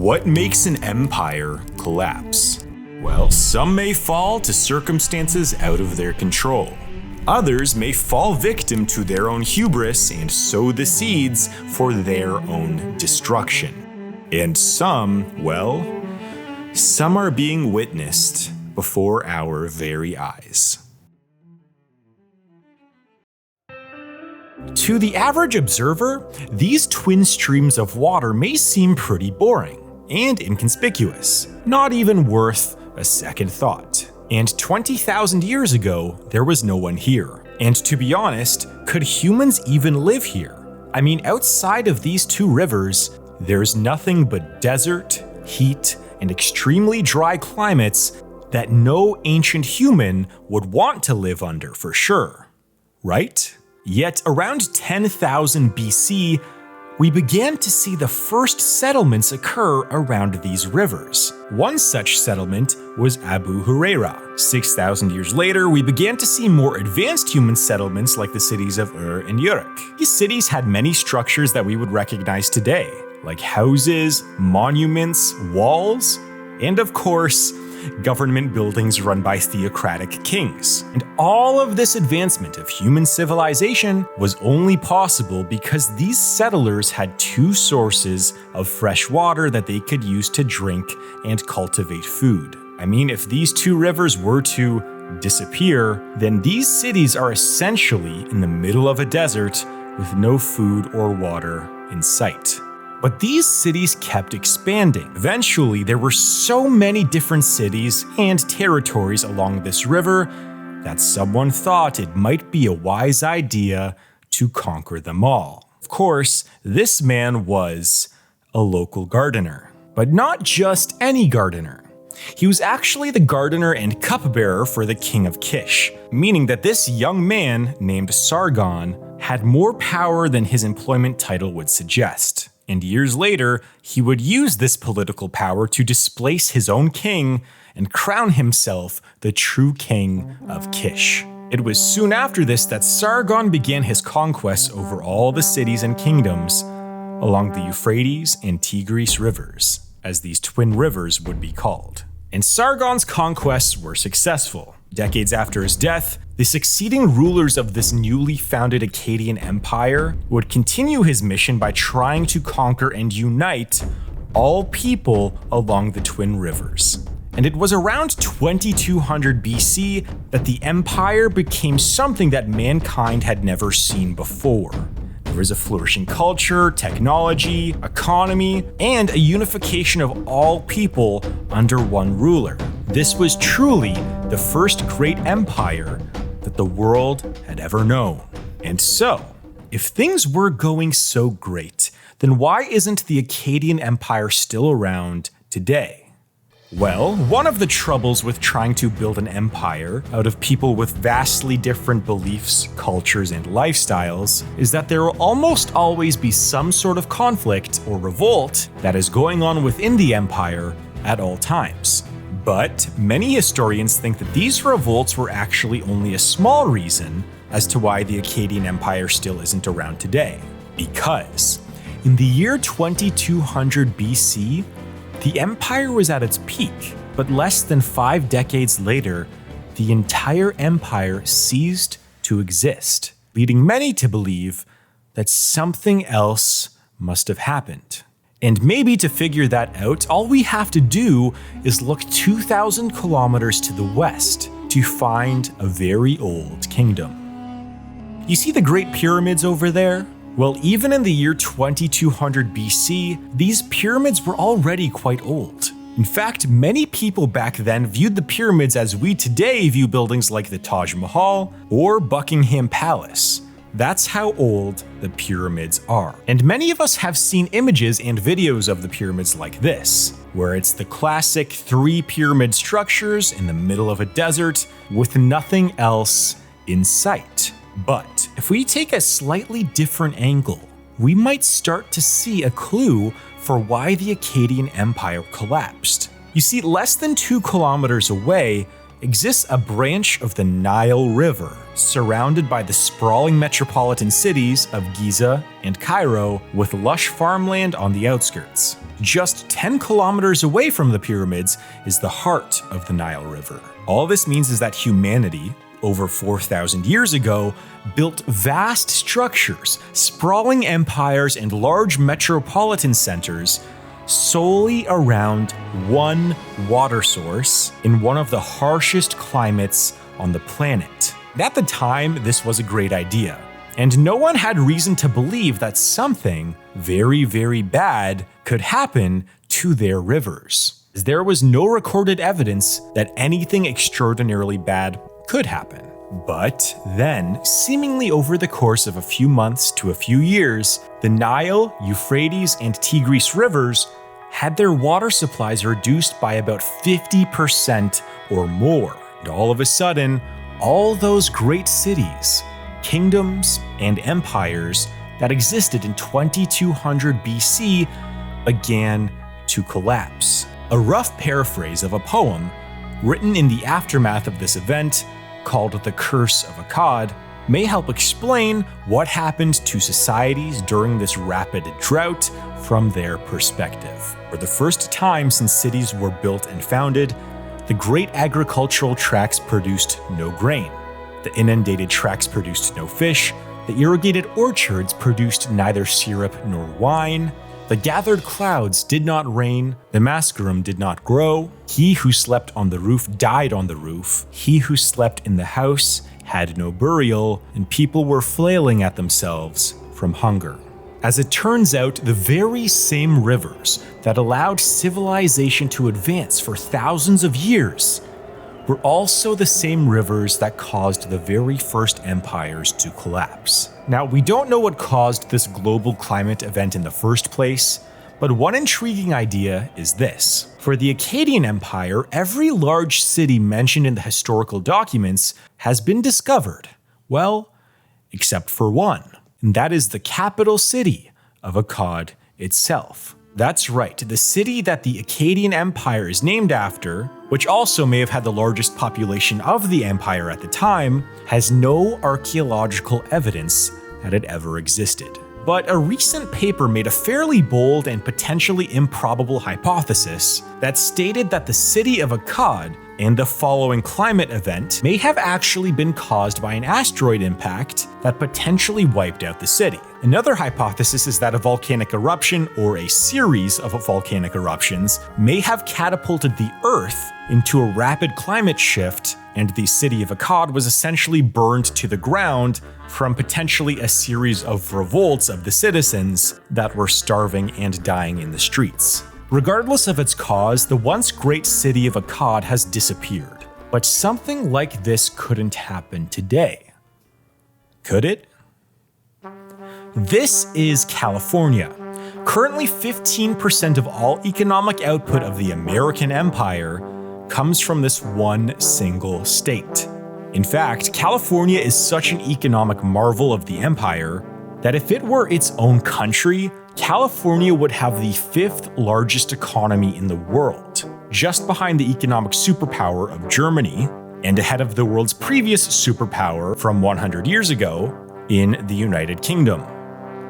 What makes an empire collapse? Well, some may fall to circumstances out of their control. Others may fall victim to their own hubris and sow the seeds for their own destruction. And some are being witnessed before our very eyes. To the average observer, these twin streams of water may seem pretty boring and inconspicuous, not even worth a second thought. And 20,000 years ago, there was no one here. And to be honest, could humans even live here? I mean, outside of these two rivers, there's nothing but desert, heat, and extremely dry climates that no ancient human would want to live under for sure, right? Yet around 10,000 BC, we began to see the first settlements occur around these rivers. One such settlement was Abu Hureyra. 6,000 years later, we began to see more advanced human settlements like the cities of Uruk and Uruk. These cities had many structures that we would recognize today, like houses, monuments, walls, and of course, government buildings run by theocratic kings. And all of this advancement of human civilization was only possible because these settlers had two sources of fresh water that they could use to drink and cultivate food. I mean, if these two rivers were to disappear, then these cities are essentially in the middle of a desert with no food or water in sight. But these cities kept expanding. Eventually, there were so many different cities and territories along this river that someone thought it might be a wise idea to conquer them all. Of course, this man was a local gardener, but not just any gardener. He was actually the gardener and cupbearer for the king of Kish, meaning that this young man named Sargon had more power than his employment title would suggest. And years later, he would use this political power to displace his own king and crown himself the true king of Kish. It was soon after this that Sargon began his conquests over all the cities and kingdoms along the Euphrates and Tigris rivers, as these twin rivers would be called. And Sargon's conquests were successful. Decades after his death, the succeeding rulers of this newly founded Akkadian empire would continue his mission by trying to conquer and unite all people along the twin rivers. And it was around 2200 BC that the empire became something that mankind had never seen before. There was a flourishing culture, technology, economy, and a unification of all people under one ruler. This was truly the first great empire that the world had ever known. And so, if things were going so great, then why isn't the Akkadian Empire still around today? Well, one of the troubles with trying to build an empire out of people with vastly different beliefs, cultures, and lifestyles is that there will almost always be some sort of conflict or revolt that is going on within the empire at all times. But many historians think that these revolts were actually only a small reason as to why the Akkadian Empire still isn't around today. Because in the year 2200 BC, the empire was at its peak, but less than 5 decades later, the entire empire ceased to exist, leading many to believe that something else must have happened. And maybe to figure that out, all we have to do is look 2,000 kilometers to the west to find a very old kingdom. You see the Great Pyramids over there? Well, even in the year 2200 BC, these pyramids were already quite old. In fact, many people back then viewed the pyramids as we today view buildings like the Taj Mahal or Buckingham Palace. That's how old the pyramids are. And many of us have seen images and videos of the pyramids like this, where it's the classic 3 pyramid structures in the middle of a desert with nothing else in sight. But if we take a slightly different angle, we might start to see a clue for why the Akkadian Empire collapsed. You see, less than 2 kilometers away exists a branch of the Nile River, surrounded by the sprawling metropolitan cities of Giza and Cairo with lush farmland on the outskirts. Just 10 kilometers away from the pyramids is the heart of the Nile River. All this means is that humanity, over 4,000 years ago, built vast structures, sprawling empires, and large metropolitan centers solely around one water source in one of the harshest climates on the planet. At the time, this was a great idea, and no one had reason to believe that something very, very bad could happen to their rivers. There was no recorded evidence that anything extraordinarily bad could happen. But then, seemingly over the course of a few months to a few years, the Nile, Euphrates, and Tigris rivers had their water supplies reduced by about 50% or more. And all of a sudden, all those great cities, kingdoms, and empires that existed in 2200 BC began to collapse. A rough paraphrase of a poem written in the aftermath of this event, called the Curse of Akkad, may help explain what happened to societies during this rapid drought from their perspective. For the first time since cities were built and founded, the great agricultural tracts produced no grain. The inundated tracts produced no fish. The irrigated orchards produced neither syrup nor wine. The gathered clouds did not rain, the mascarum did not grow. He who slept on the roof died on the roof. He who slept in the house had no burial, and people were flailing at themselves from hunger. As it turns out, the very same rivers that allowed civilization to advance for thousands of years were also the same rivers that caused the very first empires to collapse. Now, we don't know what caused this global climate event in the first place, but one intriguing idea is this. For the Akkadian Empire, every large city mentioned in the historical documents has been discovered. Well, except for one, and that is the capital city of Akkad itself. That's right, the city that the Akkadian Empire is named after, which also may have had the largest population of the empire at the time, has no archaeological evidence that it ever existed. But a recent paper made a fairly bold and potentially improbable hypothesis that stated that the city of Akkad and the following climate event may have actually been caused by an asteroid impact that potentially wiped out the city. Another hypothesis is that a volcanic eruption or a series of volcanic eruptions may have catapulted the Earth into a rapid climate shift, and the city of Akkad was essentially burned to the ground from potentially a series of revolts of the citizens that were starving and dying in the streets. Regardless of its cause, the once great city of Akkad has disappeared. But something like this couldn't happen today. Could it? This is California. Currently, 15% of all economic output of the American empire comes from this one single state. In fact, California is such an economic marvel of the empire that if it were its own country, California would have the 5th largest economy in the world, just behind the economic superpower of Germany and ahead of the world's previous superpower from 100 years ago in the United Kingdom.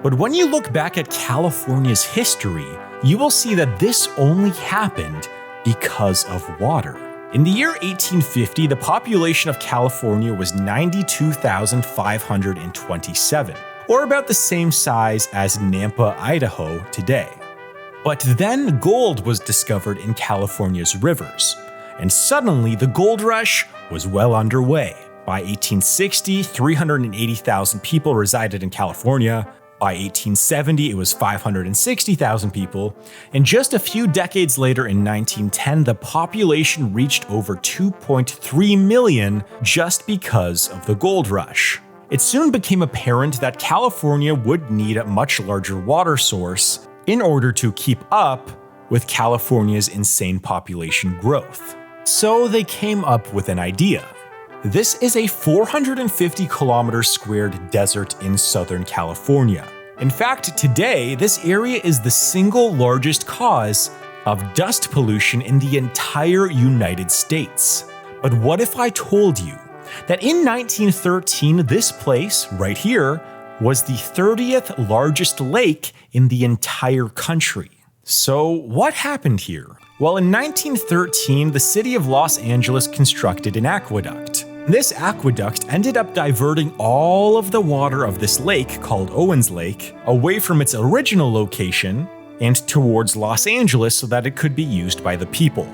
But when you look back at California's history, you will see that this only happened because of water. In the year 1850, the population of California was 92,527, or about the same size as Nampa, Idaho today. But then gold was discovered in California's rivers, and suddenly the gold rush was well underway. By 1860, 380,000 people resided in California. By 1870, it was 560,000 people, and just a few decades later in 1910, the population reached over 2.3 million just because of the gold rush. It soon became apparent that California would need a much larger water source in order to keep up with California's insane population growth. So they came up with an idea. This is a 450 kilometer squared desert in Southern California. In fact, today, this area is the single largest cause of dust pollution in the entire United States. But what if I told you that in 1913, this place, right here, was the 30th largest lake in the entire country. So what happened here? Well, in 1913, the city of Los Angeles constructed an aqueduct. This aqueduct ended up diverting all of the water of this lake, called Owens Lake, away from its original location and towards Los Angeles so that it could be used by the people.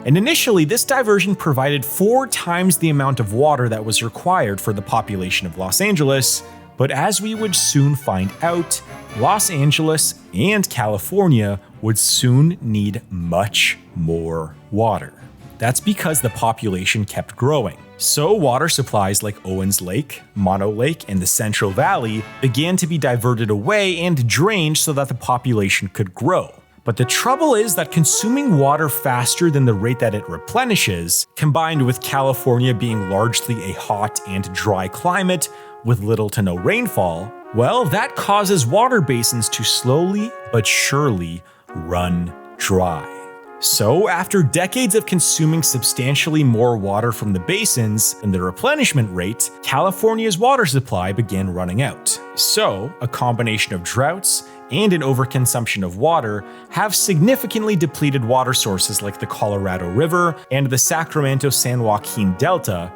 And initially, this diversion provided 4 times the amount of water that was required for the population of Los Angeles, but as we would soon find out, Los Angeles and California would soon need much more water. That's because the population kept growing. So water supplies like Owens Lake, Mono Lake, and the Central Valley began to be diverted away and drained so that the population could grow. But the trouble is that consuming water faster than the rate that it replenishes, combined with California being largely a hot and dry climate with little to no rainfall, well, that causes water basins to slowly but surely run dry. So, after decades of consuming substantially more water from the basins than the replenishment rate, California's water supply began running out. So, a combination of droughts and an overconsumption of water have significantly depleted water sources like the Colorado River and the Sacramento-San Joaquin Delta,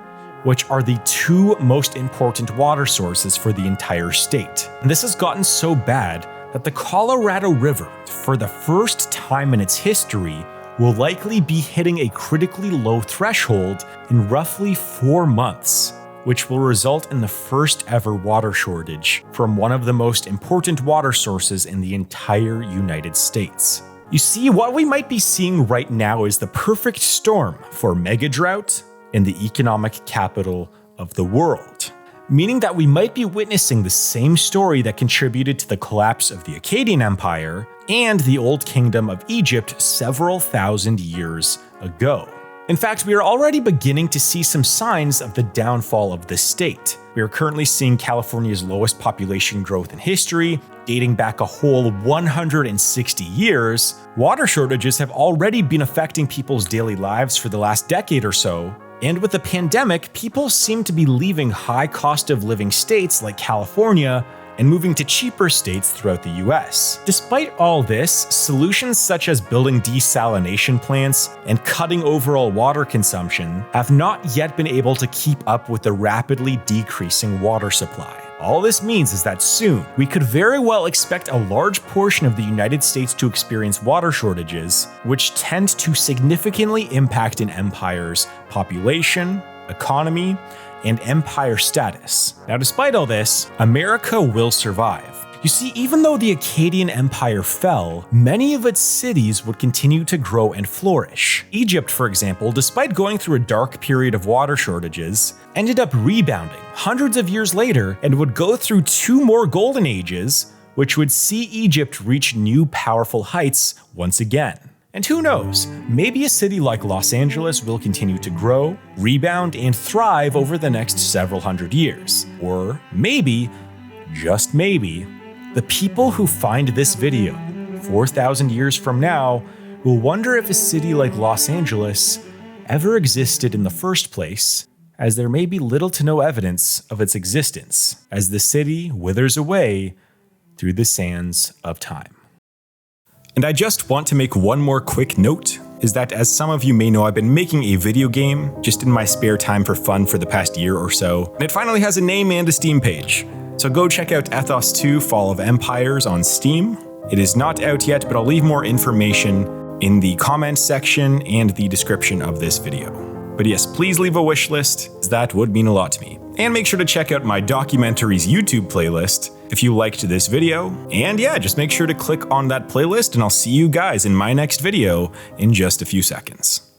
which are the 2 most important water sources for the entire state. And this has gotten so bad that the Colorado River, for the first time in its history, will likely be hitting a critically low threshold in roughly 4 months, which will result in the first ever water shortage from one of the most important water sources in the entire United States. You see, what we might be seeing right now is the perfect storm for Megadrought in the economic capital of the world, meaning that we might be witnessing the same story that contributed to the collapse of the Akkadian Empire and the Old Kingdom of Egypt several thousand years ago. In fact, we are already beginning to see some signs of the downfall of the state. We are currently seeing California's lowest population growth in history, dating back a whole 160 years. Water shortages have already been affecting people's daily lives for the last decade or so. And with the pandemic, people seem to be leaving high cost of living states like California and moving to cheaper states throughout the US. Despite all this, solutions such as building desalination plants and cutting overall water consumption have not yet been able to keep up with the rapidly decreasing water supply. All this means is that soon, we could very well expect a large portion of the United States to experience water shortages, which tend to significantly impact an empire's population, economy, and empire status. Now, despite all this, America will survive. You see, even though the Akkadian Empire fell, many of its cities would continue to grow and flourish. Egypt, for example, despite going through a dark period of water shortages, ended up rebounding hundreds of years later and would go through 2 more golden ages, which would see Egypt reach new powerful heights once again. And who knows, maybe a city like Los Angeles will continue to grow, rebound, and thrive over the next several hundred years. Or maybe, just maybe, the people who find this video 4,000 years from now will wonder if a city like Los Angeles ever existed in the first place, as there may be little to no evidence of its existence as the city withers away through the sands of time. And I just want to make one more quick note, is that as some of you may know, I've been making a video game just in my spare time for fun for the past year or so, and it finally has a name and a Steam page. So go check out Ethos 2 Fall of Empires on Steam. It is not out yet, but I'll leave more information in the comments section and the description of this video. But yes, please leave a wish list, as that would mean a lot to me. And make sure to check out my documentaries YouTube playlist if you liked this video. And yeah, just make sure to click on that playlist and I'll see you guys in my next video in just a few seconds.